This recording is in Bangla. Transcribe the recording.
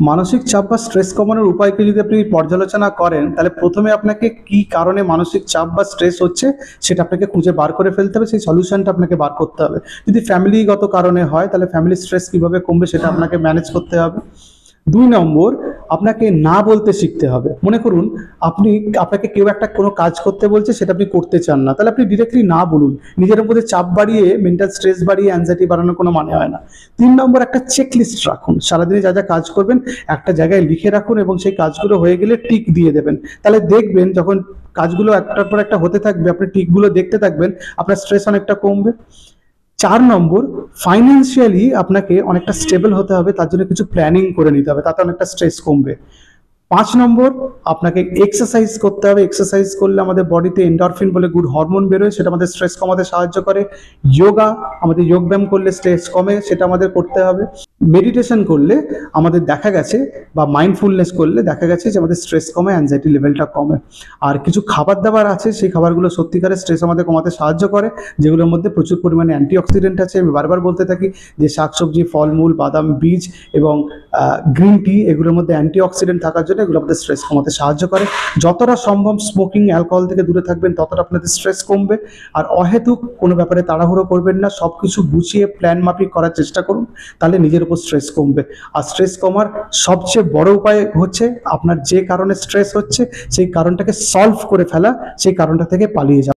মানসিক চাপ বা স্ট্রেস কমানোর উপায়কে যদি আপনি পর্যালোচনা করেন, তাহলে প্রথমে আপনাকে কি কারণে মানসিক চাপ বা স্ট্রেস হচ্ছে সেটা আপনাকে খুঁজে বার করে ফেলতে হবে, সেই সলিউশনটা আপনাকে বার করতে হবে। যদি ফ্যামিলিগত কারণে হয় তাহলে ফ্যামিলি স্ট্রেস কীভাবে কমবে সেটা আপনাকে ম্যানেজ করতে হবে। 2 নম্বর, আপনাকে না বলতে শিখতে হবে। মনে করুন আপনাকে কেউ একটা কোনো কাজ করতে বলছে, সেটা আপনি করতে চান না, তাহলে আপনি ডিরেক্টলি না বলুন। নিজের উপরে চাপ বাড়িয়ে, মেন্টাল স্ট্রেস বাড়িয়ে অ্যাংজাইটি বাড়ানোর কোনো মানে হয় না। 3 নম্বর, একটা চেকলিস্ট রাখুন। সারাদিনে যা যা কাজ করবেন একটা জায়গায় লিখে রাখুন এবং সেই কাজগুলো হয়ে গেলে টিক দিয়ে দেবেন। তাহলে দেখবেন যখন কাজগুলো একটার পর একটা হতে থাকবে, আপনি টিকগুলো দেখতে থাকবেন, আপনার স্ট্রেস অনেকটা কমবে। 4 নম্বর, ফাইন্যান্সিয়ালি আপনাকে অনেকটা স্টেবল হতে হবে, তার জন্য কিছু প্ল্যানিং করে নিতে হবে, তাতে অনেকটা স্ট্রেস কমবে। 5 নম্বর, আপনাকে এক্সারসাইজ করতে হবে। এক্সারসাইজ করলে আমাদের বডিতে এন্ডরফিন বলে গুড হরমোন বেরোয়, সেটা আমাদের স্ট্রেস কমাতে সাহায্য করে। যোগা, আমাদের যোগব্যায়াম করলে স্ট্রেস কমে, সেটা আমাদের করতে হবে। মেডিটেশন করলে আমাদের দেখা গেছে, বা মাইন্ডফুলনেস করলে দেখা গেছে যে আমাদের স্ট্রেস কমে, অ্যাংজাইটি লেভেলটা কমে। আর কিছু খাবার দাবার আছে, সেই খাবারগুলো সত্যিকারের স্ট্রেস আমাদের কমাতে সাহায্য করে, যেগুলোর মধ্যে প্রচুর পরিমাণে অ্যান্টিঅক্সিডেন্ট আছে। আমি বারবার বলতে থাকি যে শাকসবজি, ফলমূল, বাদাম, বীজ এবং গ্রিন টি, এগুলোর মধ্যে অ্যান্টিঅক্সিডেন্ট থাকার জন্য এগুলো আমাদের স্ট্রেস কমাতে সাহায্য করে। যতটা সম্ভব স্মোকিং, অ্যালকোহল থেকে দূরে থাকবেন, ততটা আপনাদের স্ট্রেস কমবে। আর অহেতুক কোনো ব্যাপারে তাড়াহুড়ো করবেন না, সব কিছু গুছিয়ে প্ল্যান মাফিক করার চেষ্টা করুন, তাহলে নিজের উপর স্ট্রেস কমবে। আর স্ট্রেস কমার সবচেয়ে বড় উপায় হচ্ছে আপনার যে কারণে স্ট্রেস হচ্ছে সেই কারণটাকে সলভ করে ফেলা, সেই কারণটা থেকে পালিয়ে যাওয়া।